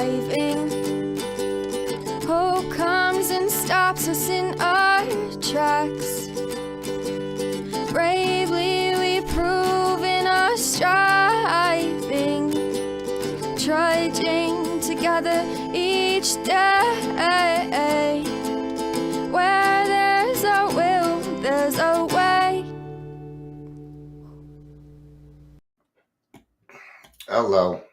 driving. Hope comes and stops us in our tracks. Bravely we prove in our striving, trudging together each day. Where there's a will, there's a way. Hello.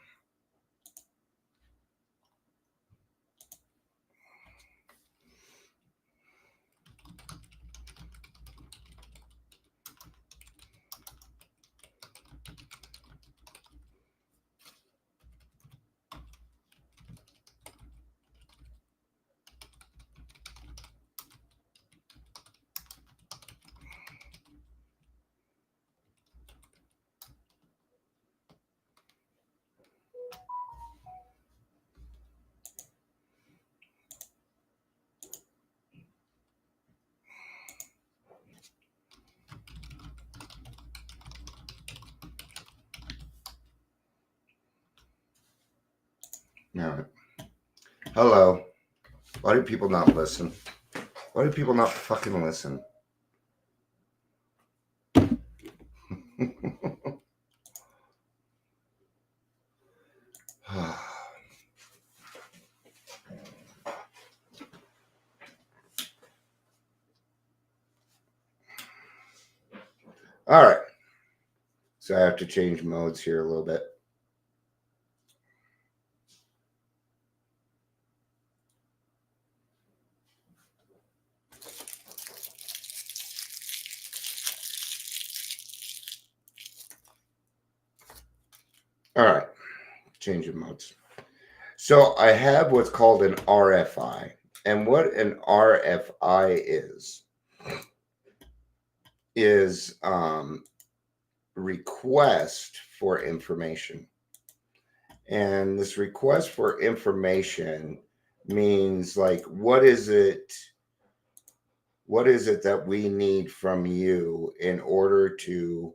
All right. Hello. Why do people not listen? Why do people not fucking listen? All right. So I have to change modes here a little bit. All right. Changing modes. So I have what's called an RFI. And what an RFI is request for information. And this request for information means like, what is it that we need from you in order to,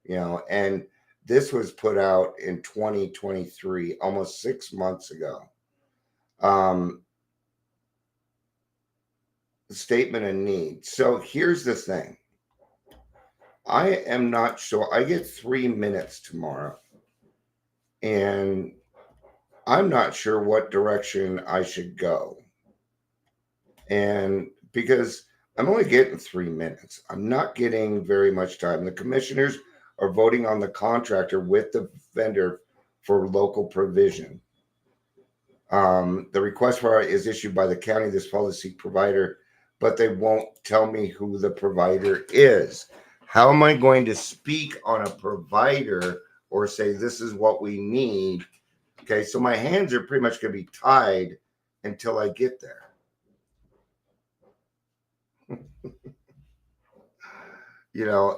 and this was put out in 2023, almost 6 months ago. Statement of need. So here's the thing. I am not sure. I get 3 minutes tomorrow. And I'm not sure what direction I should go. And because I'm only getting 3 minutes, I'm not getting very much time. The commissioners are voting on the contractor with the vendor for local provision. The request for is issued by the county, this policy provider, but they won't tell me who the provider is. How am I going to speak on a provider or say this is what we need? Okay, so my hands are pretty much going to be tied until I get there.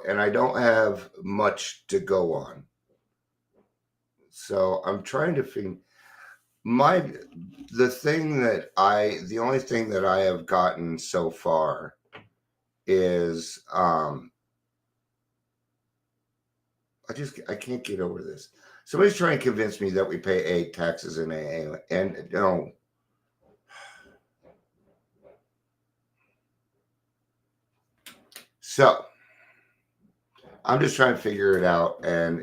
And I don't have much to go on. So I'm trying to figure the only thing that I have gotten so far is I can't get over this. Somebody's trying to convince me that we pay A, taxes in AA, and no. So I'm just trying to figure it out, and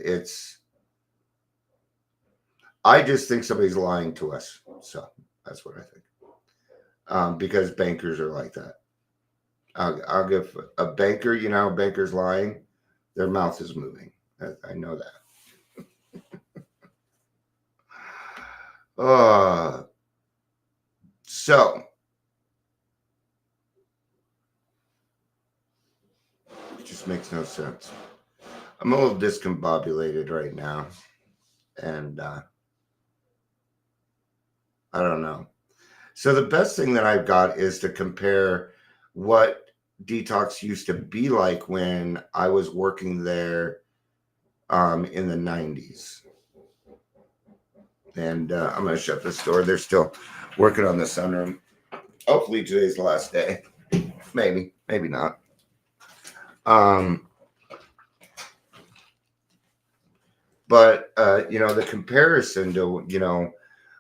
I just think somebody's lying to us. So that's what I think. Because bankers are like that. I'll give a banker, banker's lying, their mouth is moving. I know that. So it just makes no sense. I'm a little discombobulated right now, and I don't know. So the best thing that I've got is to compare what detox used to be like when I was working there in the 90s. And I'm going to shut this door. They're still working on the sunroom. Hopefully today's the last day. Maybe not. But the comparison to,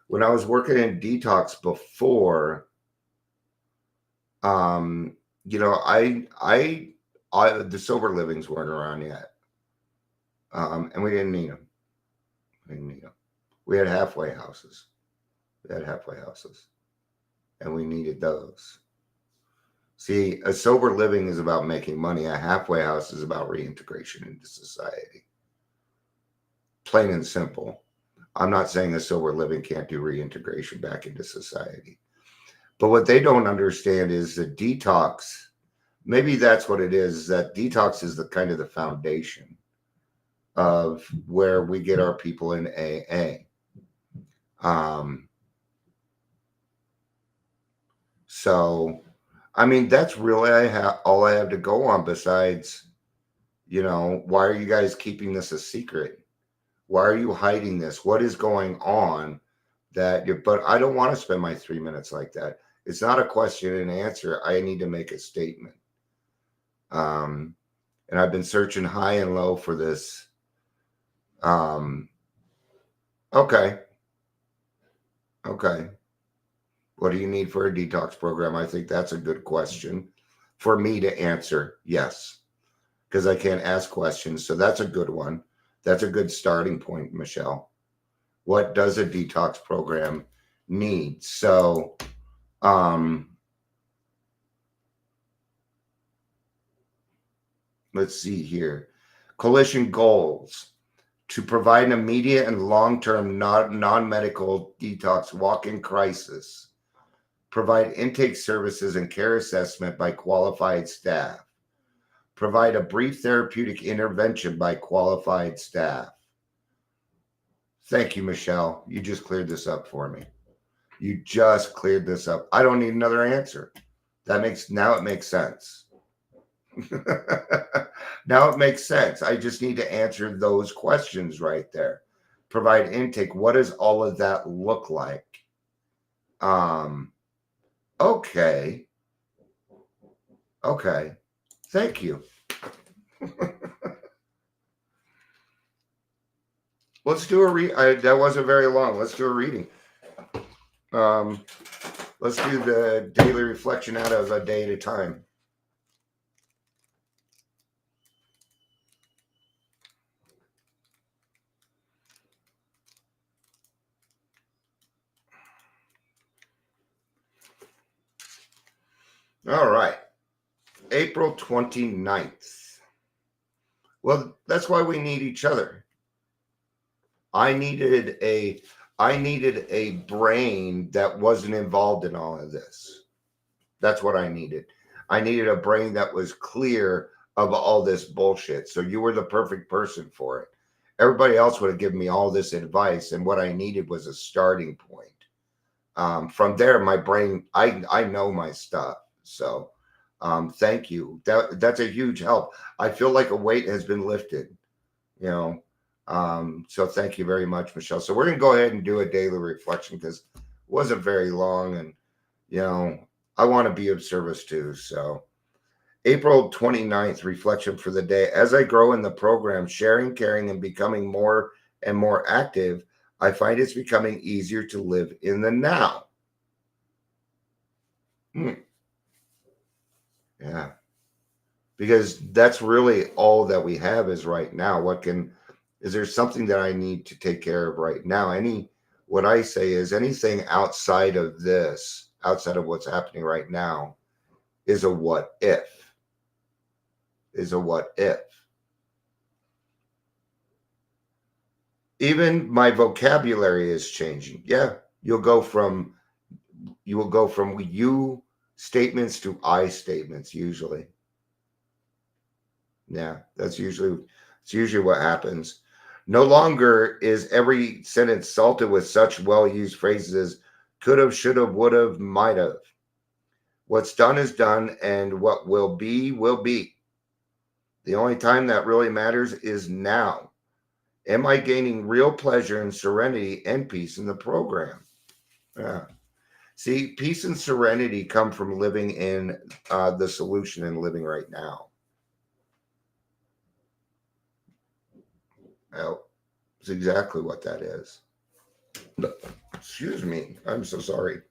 When I was working in detox before, the sober livings weren't around yet, and we didn't need them. We had halfway houses. And we needed those. See, a sober living is about making money. A halfway house is about reintegration into society. Plain and simple. I'm not saying a sober living can't do reintegration back into society. But what they don't understand is the detox. Maybe that's what it is. That detox is the kind of the foundation of where we get our people in AA. So, I mean, that's really all I have to go on. Besides, why are you guys keeping this a secret? Why are you hiding this? What is going on? But I don't want to spend my 3 minutes like that. It's not a question and answer. I need to make a statement. And I've been searching high and low for this. Okay. What do you need for a detox program? I think that's a good question for me to answer. Yes, because I can't ask questions. So that's a good one. That's a good starting point, Michelle. What does a detox program need? So, let's see here. Coalition goals to provide an immediate and long-term non-medical detox walk-in crisis. Provide intake services and care assessment by qualified staff. Provide a brief therapeutic intervention by qualified staff. Thank you, Michelle. You just cleared this up for me. You just cleared this up. I don't need another answer. Now it makes sense. Now it makes sense. I just need to answer those questions right there. Provide intake. What does all of that look like? Okay. Thank you. Let's do that wasn't very long. Let's do a reading. Let's do the daily reflection out of a day at a time. All right. April 29th. Well, that's why we need each other. I needed a brain that wasn't involved in all of this. That's what I needed. I needed a brain that was clear of all this bullshit. So you were the perfect person for it. Everybody else would have given me all this advice, and what I needed was a starting point. From there, my brain, I know my stuff. So thank you. That's a huge help. I feel like a weight has been lifted, so thank you very much, Michelle. So we're going to go ahead and do a daily reflection because it wasn't very long, and I want to be of service too. So April 29th, reflection for the day. As I grow in the program, sharing, caring, and becoming more and more active, I find it's becoming easier to live in the now. Yeah. Because that's really all that we have is right now. Is there something that I need to take care of right now? What I say is anything outside of this, outside of what's happening right now, is a what if. Even my vocabulary is changing. Yeah. You will go from you statements to I statements usually. Yeah, it's usually what happens. No longer is every sentence salted with such well-used phrases as could have, should have, would have, might have. What's done is done, and what will be, will be. The only time that really matters is now. Am I gaining real pleasure and serenity and peace in the program? Yeah. See, peace and serenity come from living in the solution and living right now. Well, it's exactly what that is. Excuse me. I'm so sorry.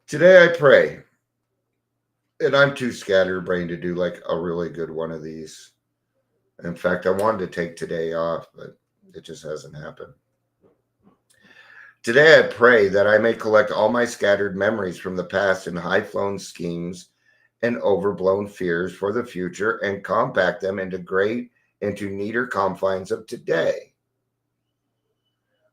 Today I pray, and I'm too scatterbrained to do like a really good one of these. In fact, I wanted to take today off, but it just hasn't happened. Today I pray that I may collect all my scattered memories from the past and high flown schemes and overblown fears for the future and compact them into neater confines of today.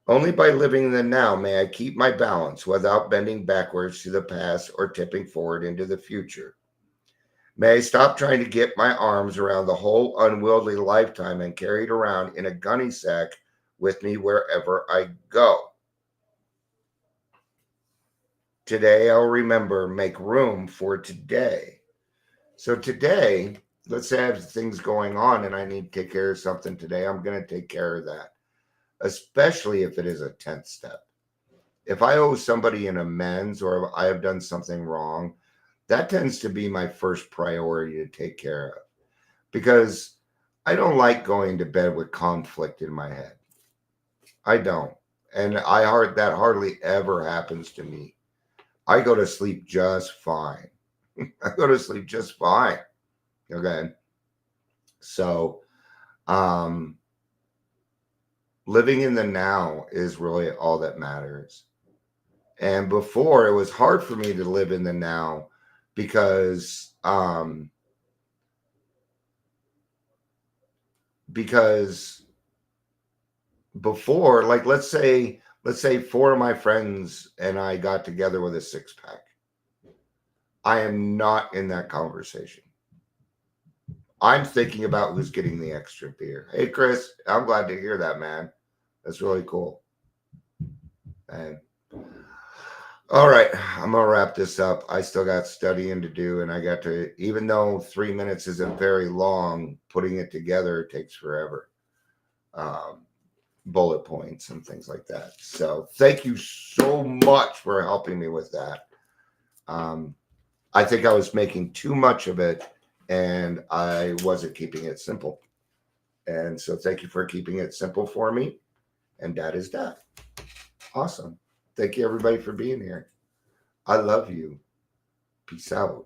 Only by living in the now may I keep my balance without bending backwards to the past or tipping forward into the future. May I stop trying to get my arms around the whole unwieldy lifetime and carry it around in a gunny sack with me wherever I go. Today I'll remember, make room for today. So today, let's say I have things going on and I need to take care of something today. I'm going to take care of that, especially if it is a 10th step. If I owe somebody an amends or if I have done something wrong, that tends to be my first priority to take care of because I don't like going to bed with conflict in my head. I don't. And that hardly ever happens to me. I go to sleep just fine. I go to sleep just fine. Okay. So, um, living in the now is really all that matters. And before it was hard for me to live in the now because before, like let's say four of my friends and I got together with a six pack. I am not in that conversation. I'm thinking about who's getting the extra beer. Hey Chris, I'm glad to hear that, man. That's really cool. And all right, I'm gonna wrap this up. I still got studying to do, and I got to, even though 3 minutes isn't very long, putting it together takes forever. Um, Bullet points and things like that. So thank you so much for helping me with that. I think I was making too much of it, and I wasn't keeping it simple. And so thank you for keeping it simple for me. And that is that. Awesome. Thank you everybody for being here. I love you. Peace out.